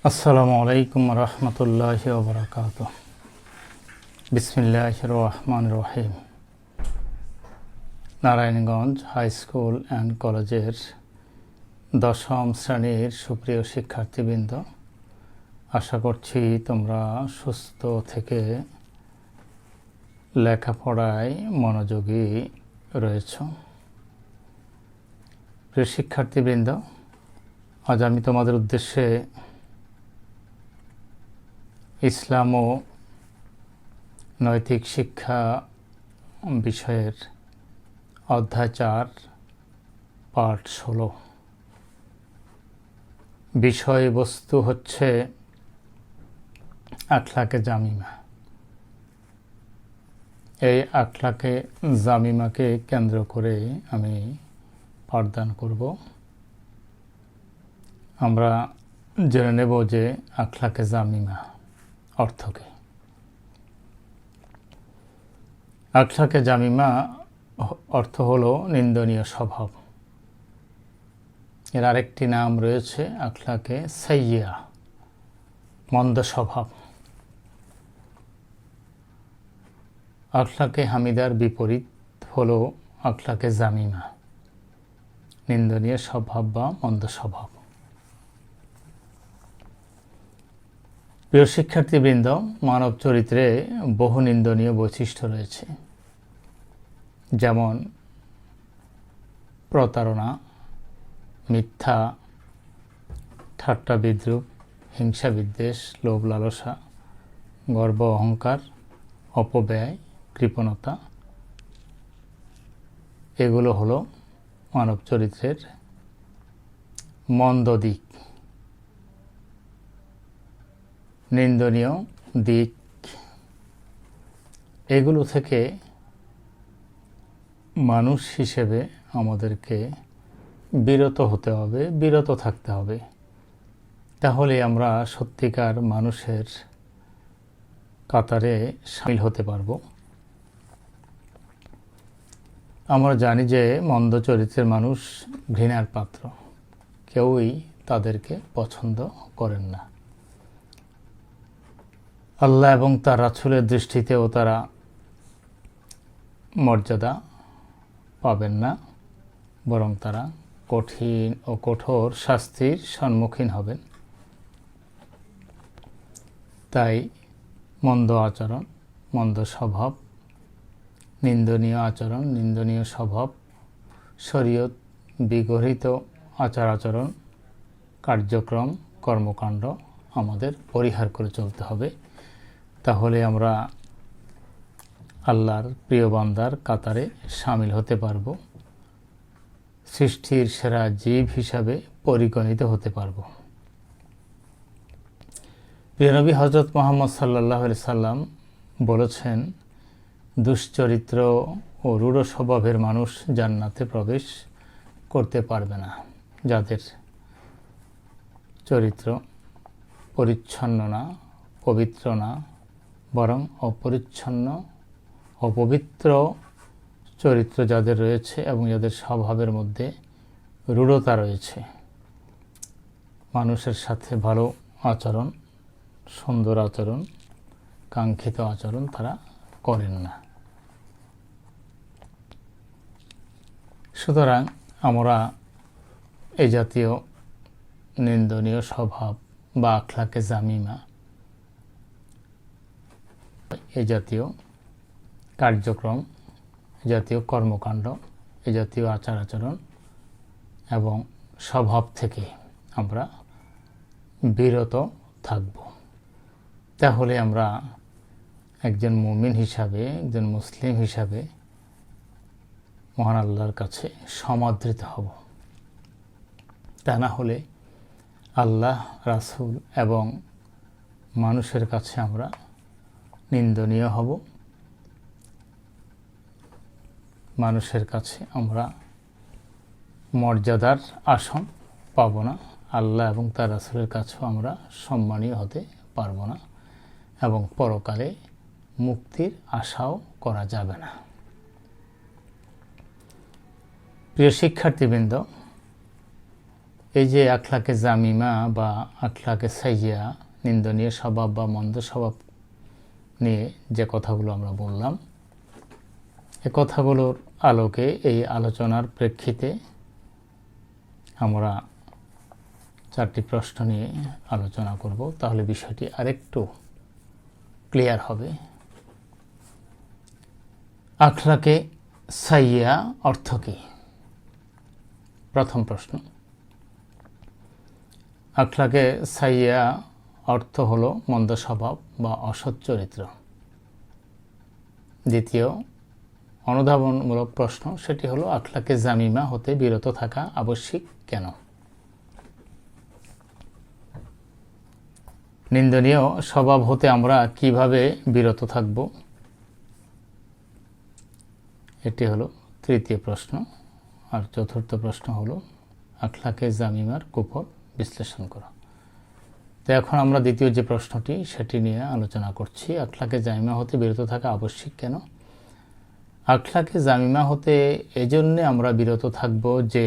আসসালামু আলাইকুম রহমতুল্লাহি ওয়া বারাকাতুহু। বিসমিল্লাহির রহমানির রহিম। নারায়ণগঞ্জ হাই স্কুল অ্যান্ড কলেজের 10ম শ্রেণীর সুপ্রিয় শিক্ষার্থীবৃন্দ, আশা করছি তোমরা সুস্থ থেকে লেখাপড়ায় মনোযোগী রয়েছ। প্রিয় শিক্ষার্থীবৃন্দ, আজ আমি তোমাদের উদ্দেশ্যে ইসলাম ও নৈতিক শিক্ষা বিষয়ের অধ্যায় 4 পাঠ 16 বিষয়বস্তু হচ্ছে আখলাকে জামিমা। এই আখলাকে জামিমাকে কেন্দ্র করে আমি পাঠদান করব। আমরা জেনে নেব যে আখলাকে জামিমা অর্থ কী। আখলাকে জামিমা অর্থ হলো নিন্দনীয় স্বভাব। এর আরেকটি নাম রয়েছে আখলাকে সাইয়্যা, মন্দ স্বভাব। আখলাকে হামিদার বিপরীত হলো আখলাকে জামিমা, নিন্দনীয় স্বভাব বা মন্দ স্বভাব। প্রিয় শিক্ষার্থীবৃন্দ, মানব চরিত্রে বহু নিন্দনীয় বৈশিষ্ট্য রয়েছে, যেমন প্রতারণা, মিথ্যা, ঠাট্টা বিদ্রূপ, হিংসা বিদ্বেষ, লোভ লালসা, গর্ব অহংকার, অপব্যয়, কৃপণতা। এগুলো হলো মানব চরিত্রের মন্দ দিক, নিন্দনীয় দিক। এগুলো থেকে মানুষ হিসেবে আমাদেরকে বিরত হতে হবে, বিরত থাকতে হবে। তাহলে আমরা সত্যিকার মানুষের কাতারে সামিল হতে পারব। আমরা জানি যে মন্দ চরিত্রের মানুষ ঘৃণার পাত্র, কেউই তাদেরকে পছন্দ করেন না। আল্লাহ এবং তার রাসূলের দৃষ্টিতেও তারা মর্যাদা পাবেন না, বরং তারা কঠিন ও কঠোর শাস্তির সম্মুখীন হবেন। তাই মন্দ আচরণ, মন্দ স্বভাব, নিন্দনীয় আচরণ, নিন্দনীয় স্বভাব, শরীয়ত বিগর্হিত আচার আচরণ, কার্যক্রম, কর্মকাণ্ড আমাদের পরিহার করে চলতে হবে। তাহলে আমরা আল্লাহর প্রিয় বান্দার কাতারে সামিল হতে পারব, সৃষ্টির সেরা জীব হিসাবে পরিগণিত হতে পারব। প্রিয় নবী হযরত মুহাম্মদ সাল্লাল্লাহু আলাইহি সাল্লাম বলেছেন, দুশ্চরিত্র ও রূঢ় স্বভাবের মানুষ জান্নাতে প্রবেশ করতে পারবে না। যাদের চরিত্র পরিচ্ছন্ন না, পবিত্র না, বরং অপরিচ্ছন্ন, অপবিত্র চরিত্র যাদের রয়েছে এবং যাদের স্বভাবের মধ্যে রূঢ়তা রয়েছে, মানুষের সাথে ভালো আচরণ, সুন্দর আচরণ, কাঙ্ক্ষিত আচরণ তারা করেন না। সুতরাং আমরা এই জাতীয় নিন্দনীয় স্বভাব বা আখলাকে জামিমা, এই জাতীয় কার্যক্রম, এই জাতীয় কর্মকাণ্ড, এই জাতীয় আচার আচরণ এবং স্বভাব থেকে আমরা বিরত থাকব। তাহলে আমরা একজন মুমিন হিসাবে, একজন মুসলিম হিসাবে মহান আল্লাহর কাছে সমাদৃত হব। তা না হলে আল্লাহ, রাসূল এবং মানুষের কাছে আমরা নিন্দনীয় হব। মানুষের কাছে আমরা মর্যাদার আসন পাব না, আল্লাহ এবং তার রাসূলের কাছেও আমরা সম্মানীয় হতে পারব না, এবং পরকালে মুক্তির আশাও করা যাবে না। প্রিয় শিক্ষার্থীবৃন্দ, এই যে আখলাকে জামিমা বা আখলাকে সাইয়্যা, নিন্দনীয় স্বভাব বা মন্দ স্বভাব নিয়ে যে কথাগুলো আমরা বললাম, এই কথাগুলোর আলোকে, এই আলোচনার প্রেক্ষিতে আমরা 4টি প্রশ্ন নিয়ে আলোচনা করব, তাহলে বিষয়টি আরেকটু ক্লিয়ার হবে। আখলাকে সাইয়্যা অর্থ কী? প্রথম প্রশ্ন, আখলাকে সাইয়্যা অর্থ হলো মন্দ স্বভাব বা অসৎ চরিত্র। দ্বিতীয় অনুধাবনমূলক প্রশ্ন, সেটি হলো আখলাকে জামিমা হতে বিরত থাকা আবশ্যিক কেন? নিন্দনীয় স্বভাব হতে আমরা কিভাবে বিরত থাকব? এটি হলো তৃতীয় প্রশ্ন। আর চতুর্থ প্রশ্ন হলো আখলাকে জামিমার কুফল বিশ্লেষণ করা। তো এখন আমরা দ্বিতীয় যে প্রশ্নটি সেটি নিয়ে আলোচনা করছি। আখলাকে জামিমা হতে বিরত থাকা আবশ্যিক কেন? আখলাকে জামিমা হতে এজন্যে আমরা বিরত থাকব যে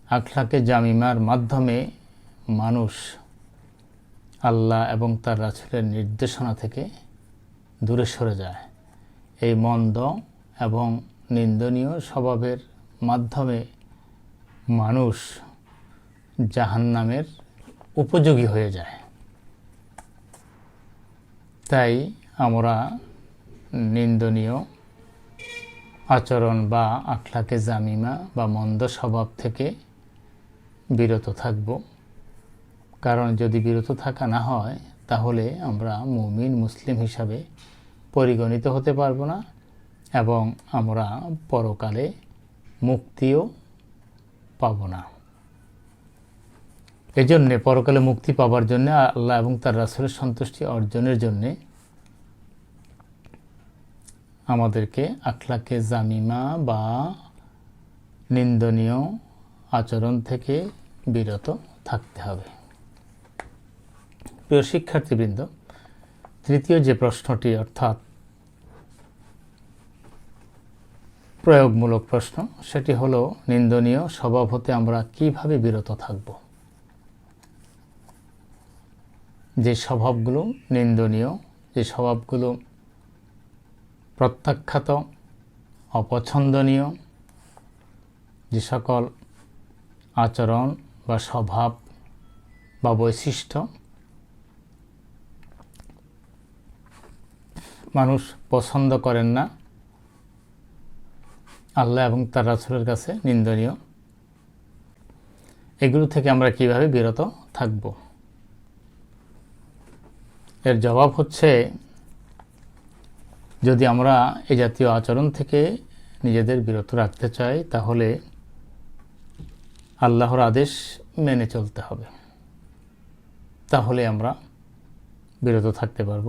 আখলাকে জামিমার মাধ্যমে মানুষ আল্লাহ এবং তার রাসূলের নির্দেশনা থেকে দূরে সরে যায়। এই মন্দ এবং নিন্দনীয় স্বভাবের মাধ্যমে মানুষ জাহান্নামের উপযোগী হয়ে যায়। তাই আমরা নিন্দনীয় আচরণ বা আখলাকে জামিমা বা মন্দ স্বভাব থেকে বিরত থাকব। কারণ যদি বিরত থাকা না হয় তাহলে আমরা মুমিন মুসলিম হিসাবে পরিগণিত হতে পারব না এবং আমরা পরকালে মুক্তিও পাব না। এজন্যে পরকালে মুক্তি পাবার জন্য, আল্লাহ এবং তার রাসূলের সন্তুষ্টি অর্জনের জন্যে আমাদেরকে আখলাকে জামিমা বা নিন্দনীয় আচরণ থেকে বিরত থাকতে হবে। প্রিয় শিক্ষার্থীবৃন্দ, তৃতীয় যে প্রশ্নটি অর্থাৎ প্রয়োগমূলক প্রশ্ন, সেটি হলো নিন্দনীয় স্বভাব হতে আমরা কিভাবে বিরত থাকব? যে স্বভাবগুলো নিন্দনীয়, যে স্বভাবগুলো প্রত্যাখ্যাত, অপছন্দনীয়, যে সকল আচরণ বা স্বভাব বা বৈশিষ্ট্য মানুষ পছন্দ করেন না, আল্লাহ এবং তার রাসূলের কাছে নিন্দনীয়, এগুলো থেকে আমরা কিভাবে বিরত থাকব? এর জবাব হচ্ছে, যদি আমরা এই জাতীয় আচরণ থেকে নিজেদের বিরত রাখতে চাই তাহলে আল্লাহর আদেশ মেনে চলতে হবে, তাহলে আমরা বিরত থাকতে পারব।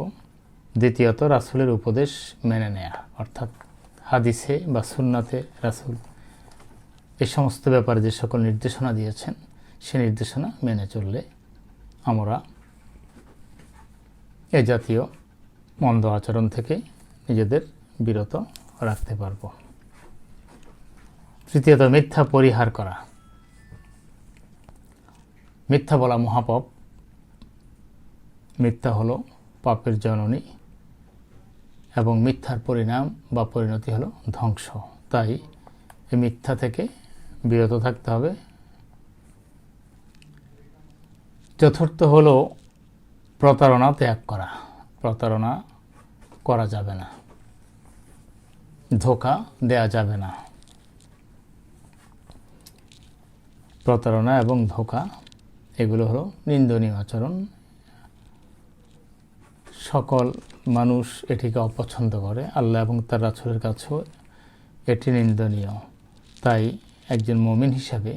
দ্বিতীয়ত রাসূলের উপদেশ মেনে নেয়া, অর্থাৎ হাদিসে বা সুন্নাতে রাসূল এই সমস্ত ব্যাপারে যে সকল নির্দেশনা দিয়েছেন সে নির্দেশনা মেনে চললে আমরা এ জাতীয় মন্দ আচরণ থেকে নিজেদের বিরত রাখতে পারব। তৃতীয়ত মিথ্যা পরিহার করা। মিথ্যা বলা মহাপাপ। মিথ্যা হলো পাপের জননী এবং মিথ্যার পরিণাম বা পরিণতি হলো ধ্বংস। তাই এই মিথ্যা থেকে বিরত থাকতে হবে। চতুর্থ হলো প্রতারণা ত্যাগ করা। প্রতারণা করা যাবে না, ধোঁকা দেয়া যাবে না। প্রতারণা এবং ধোঁকা এগুলো হলো নিন্দনীয় আচরণ। সকল মানুষ এটিকে অপছন্দ করে, আল্লাহ এবং তার রাসূলের কাছেও এটি নিন্দনীয়। তাই একজন মুমিন হিসাবে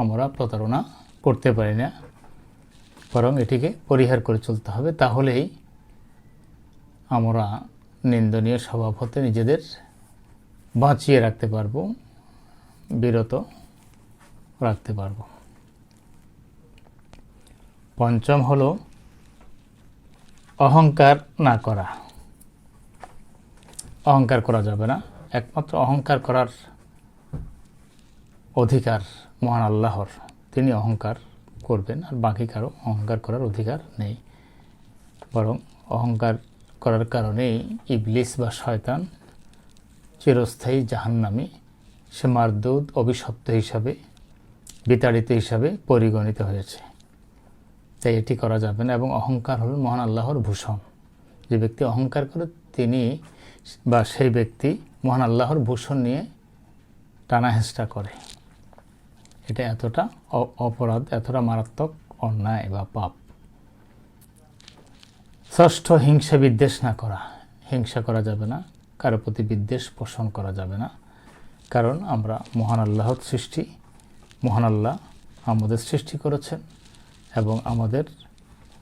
আমরা প্রতারণা করতে পারি না, বরং এটিকে পরিহার করে চলতে হবে। তাহলেই আমরা নিন্দনীয় স্বভাব হতে নিজেদের বাঁচিয়ে রাখতে পারব, বিরত রাখতে পারব। পঞ্চম হলো অহংকার না করা। অহংকার করা যাবে না। একমাত্র অহংকার করার অধিকার মহান আল্লাহর, তিনি অহংকার করবেন, আর বাকি কারো অহংকার করার অধিকার নেই। বরং অহংকার করার কারণেই ইবলিস বা শয়তান চিরস্থায়ী জাহান্নামী, সে মারদুদ, অভিশপ্ত হিসাবে, বিতাড়িত হিসাবে পরিগণিত হয়েছে। তাই এটি করা যাবে না। এবং অহংকার হল মহান আল্লাহর ভূষণ। যে ব্যক্তি অহংকার করে তিনি বা সেই ব্যক্তি মহান আল্লাহর ভূষণ নিয়ে টানাহেঁচড়া করে। এটা এতটা অপরাধ, এতটা মারাত্মক অন্যায় বা পাপ। ষষ্ঠ, হিংসা বিদ্বেষ না করা। হিংসা করা যাবে না, কারো প্রতি বিদ্বেষ পোষণ করা যাবে না। কারণ আমরা মহান আল্লাহর সৃষ্টি, মহান আল্লাহ আমাদের সৃষ্টি করেছেন এবং আমাদের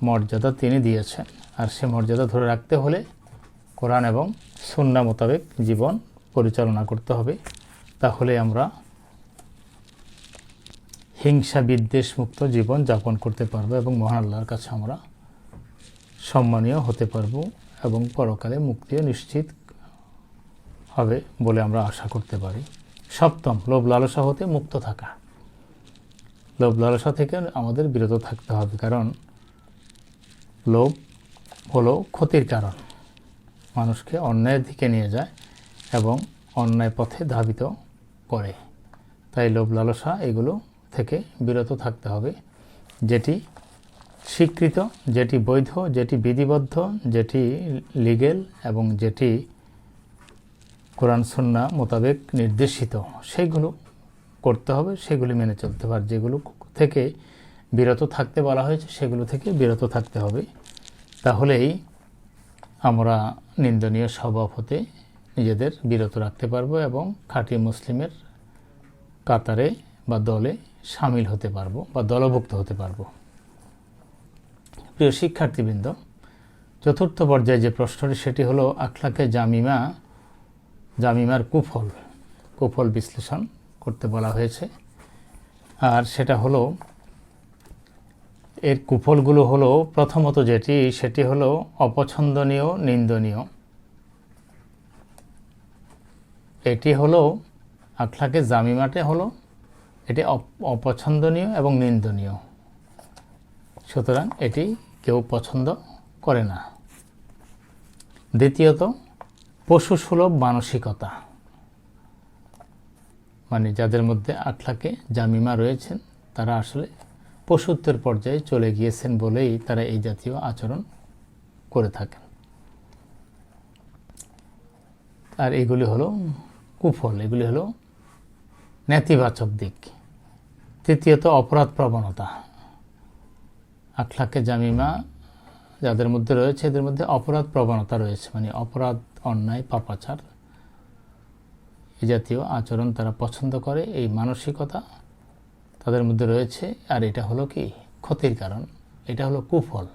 মর্যাদা তিনি দিয়েছেন। আর সে মর্যাদা ধরে রাখতে হলে কোরআন এবং সুন্নাহ মোতাবেক জীবন পরিচালনা করতে হবে। তাহলে আমরা হিংসা বিদ্বেষ মুক্ত জীবন যাপন করতে পারবো এবং মহান আল্লাহর কাছে আমরা সম্মানীয় হতে পারবো এবং পরকালে মুক্তিও নিশ্চিত হবে বলে আমরা আশা করতে পারি। সপ্তম, লোভ লালসা হতে মুক্ত থাকা। লোভ লালসা থেকে আমাদের বিরত থাকতে হবে, কারণ লোভ হলো ক্ষতির কারণ, মানুষকে অন্যায়ের দিকে নিয়ে যায় এবং অন্যায় পথে ধাবিত করে। তাই লোভ লালসা এগুলো থেকে বিরত থাকতে হবে। যেটি স্বীকৃত, যেটি বৈধ, যেটি বিধিবদ্ধ, যেটি লিগেল এবং যেটি কোরআন সুন্নাহ মোতাবেক নির্দেশিত, সেগুলো করতে হবে, সেগুলি মেনে চলতে হবে। যেগুলো থেকে বিরত থাকতে বলা হয়েছে সেগুলো থেকে বিরত থাকতে হবে। তাহলেই আমরা নিন্দনীয় স্বভাব হতে নিজেদের বিরত রাখতে পারবো এবং খাঁটি মুসলিমের কাতারে বা দলে সামিল হতে পারবো বা দলভুক্ত হতে পারবো। প্রিয় শিক্ষার্থীবৃন্দ, চতুর্থ পর্যায়ে যে প্রশ্নটি সেটি হলো আখলাকে জামিমার কুফল বিশ্লেষণ করতে বলা হয়েছে। আর সেটা হলো, এর কুফলগুলো হলো, প্রথমত সেটি হলো অপছন্দনীয়, নিন্দনীয়। এটি হলো আখলাকে জামিমাতে হলো এটি অপছন্দনীয় এবং নিন্দনীয়, সুতরাং এটি কেউ পছন্দ করে না। দ্বিতীয়ত, পশুসুলভ মানসিকতা, মানে যাদের মধ্যে আখলাকে জামিমা রয়েছেন তারা আসলে পশুত্বের পর্যায়ে চলে গিয়েছেন বলেই তারা এই জাতীয় আচরণ করে থাকেন। আর এগুলি হলো কুফল, এগুলি হলো নেতিবাচক দিক। তৃতীয়ত, অপরাধ প্রবণতা। আখলাকে জামিমা যাদের মধ্যে রয়েছে এদের মধ্যে অপরাধ প্রবণতা রয়েছে, মানে অপরাধ, অন্যায়, পাপাচার এই জাতীয় আচরণ তারা পছন্দ করে। এই মানসিকতা তাদের মধ্যে রয়েছে। আর এটা হলো কি ক্ষতির কারণ, এটা হলো কুফল।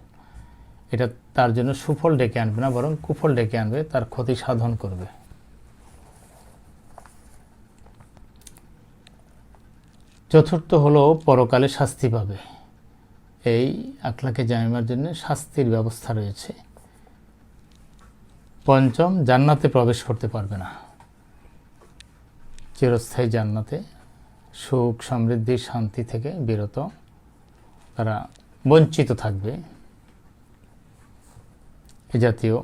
এটা তার জন্য সুফল ডেকে আনবে না, বরং কুফল ডেকে আনবে, তার ক্ষতি সাধন করবে। চতুর্থ হলো পরকালে শাস্তি পাবে। এই আখলাকে জামিমার জন্য শাস্তির ব্যবস্থা রয়েছে। পঞ্চম, জান্নাতে প্রবেশ করতে পারবে না। চিরস্থায়ী জান্নাতে সুখ, সমৃদ্ধি, শান্তি থেকে বিরত, তারা বঞ্চিত থাকবে। এ জাতীয়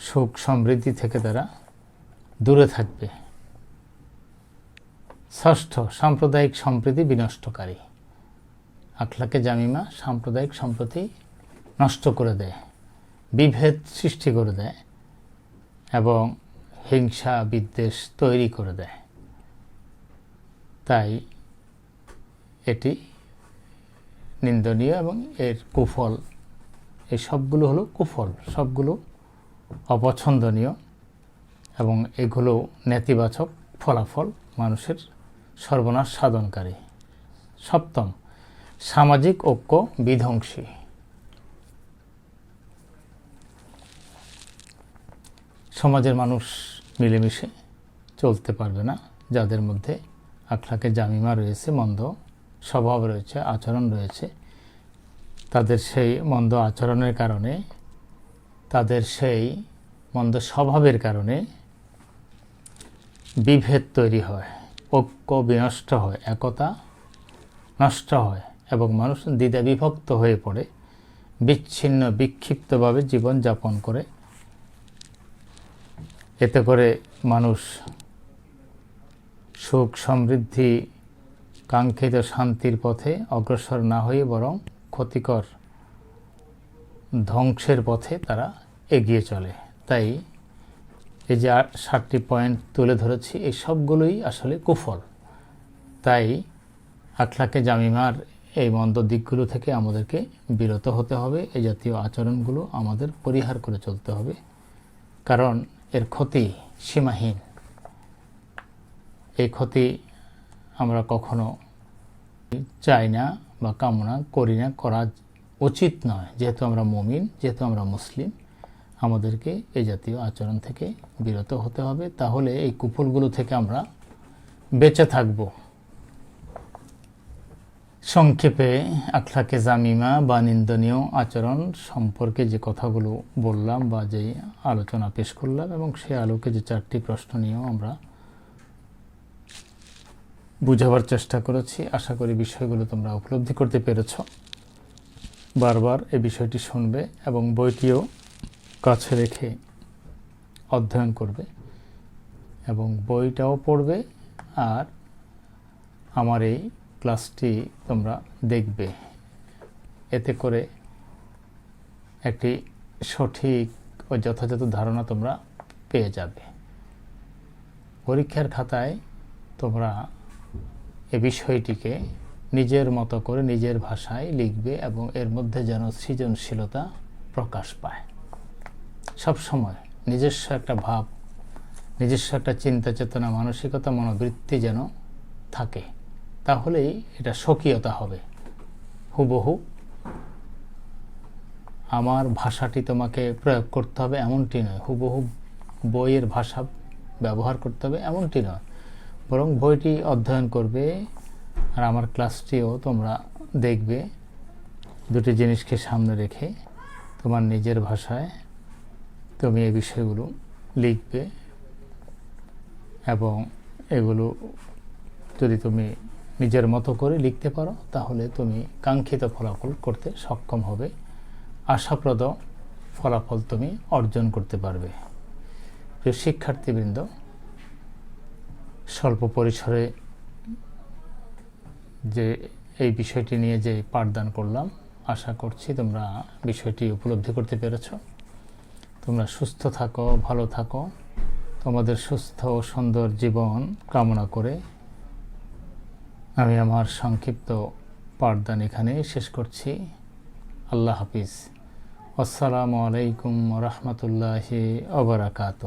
সুখ সমৃদ্ধি থেকে তারা দূরে থাকবে। ষষ্ঠ, সাম্প্রদায়িক সম্প্রীতি বিনষ্টকারী। আখলাকে জামিমা সাম্প্রদায়িক সম্প্রীতি নষ্ট করে দেয়, বিভেদ সৃষ্টি করে দেয় এবং হিংসা বিদ্বেষ তৈরি করে দেয়। তাই এটি নিন্দনীয় এবং এর কুফল, এই সবগুলো হলো কুফল, সবগুলো অপছন্দনীয় এবং এগুলো নেতিবাচক ফলাফল, মানুষের সর্বনাশ সাধনকারী। সপ্তম, সামাজিক ঐক্য বিধ্বংসী। সমাজের মানুষ মিলেমিশে চলতে পারবে না যাদের মধ্যে আখলাকে জামিমা রয়েছে, মন্দ স্বভাব রয়েছে, আচরণ রয়েছে। তাদের সেই মন্দ আচরণের কারণে, তাদের সেই মন্দ স্বভাবের কারণে বিভেদ তৈরি হয়, ঐক্য বিনষ্ট হয়, একতা নষ্ট হয় এবং মানুষ দ্বিধা বিভক্ত হয়ে পড়ে, বিচ্ছিন্ন বিক্ষিপ্তভাবে জীবনযাপন করে। এতে করে মানুষ সুখ সমৃদ্ধি কাঙ্ক্ষিত শান্তির পথে অগ্রসর না হয়ে বরং ক্ষতিকর ধ্বংসের পথে তারা এগিয়ে চলে। তাই এই যে 7টি পয়েন্ট তুলে ধরেছি, এই সবগুলোই আসলে কুফল। তাই আখলাকে জামিমার এই মন্দ দিকগুলো থেকে আমাদেরকে বিরত হতে হবে, এই জাতীয় আচরণগুলো আমাদের পরিহার করে চলতে হবে, কারণ এর ক্ষতি সীমাহীন। এই ক্ষতি আমরা কখনো চাই না বা কামনা করি না, করা উচিত নয়। যেহেতু আমরা মুমিন, যেহেতু আমরা মুসলিম, আমাদেরকে এই জাতীয় আচরণ থেকে বিরত হতে হবে, তাহলে এই কুফলগুলো থেকে আমরা বেঁচে থাকব। সংক্ষেপে আখলাকে জামিমা বা নিন্দনীয় আচরণ সম্পর্কে যে কথাগুলো বললাম বা যে আলোচনা পেশ করলাম, এবং সে আলোকে যে 4টি প্রশ্ন নিয়েও আমরা বুঝাবার চেষ্টা করেছি, আশা করি বিষয়গুলো তোমরা উপলব্ধি করতে পেরেছ। বারবার এই বিষয়টি শুনবে এবং বইটিও কাছে রেখে অধ্যয়ন করবে এবং বইটাও পড়বে, আর আমার এই ক্লাসটি তোমরা দেখবে। এতে করে একটি সঠিক ও যথাযথ ধারণা তোমরা পেয়ে যাবে। পরীক্ষার খাতায় তোমরা এ বিষয়টিকে নিজের মতো করে নিজের ভাষায় লিখবে এবং এর মধ্যে যেন সৃজনশীলতা প্রকাশ পায়। সব সময় নিজস্ব একটা ভাব, নিজস্ব একটা চিন্তা চেতনা, মানসিকতা, মনোবৃত্তি যেন থাকে, তাহলেই এটা স্বকীয়তা হবে। হুবহু আমার ভাষাটি তোমাকে প্রয়োগ করতে হবে এমনটি নয়, হুবহু বইয়ের ভাষা ব্যবহার করতে হবে এমনটি নয়, বরং বইটি অধ্যয়ন করবে আর আমার ক্লাসটিও তোমরা দেখবে। দুটি জিনিসকে সামনে রেখে তোমার নিজের ভাষায় তুমি এই বিষয়গুলো লিখবে এবং এগুলো যদি তুমি নিজের মতো করে লিখতে পারো, তাহলে তুমি কাঙ্ক্ষিত ফলাফল করতে সক্ষম হবে, আশাপ্রদ ফলাফল তুমি অর্জন করতে পারবে। প্রিয় শিক্ষার্থীবৃন্দ, স্বল্প পরিসরে যে এই বিষয়টি নিয়ে যে পাঠদান করলাম, আশা করছি তোমরা বিষয়টি উপলব্ধি করতে পেরেছ। তোমরা সুস্থ থাকো, ভালো থাকো, তোমাদের সুস্থ ও সুন্দর জীবন কামনা করে আমি আমার সংক্ষিপ্ত পাঠদান এখানে শেষ করছি। আল্লাহ হাফিজ। আসসালামু আলাইকুম ওয়া রাহমাতুল্লাহি ওয়া বারাকাতুহু।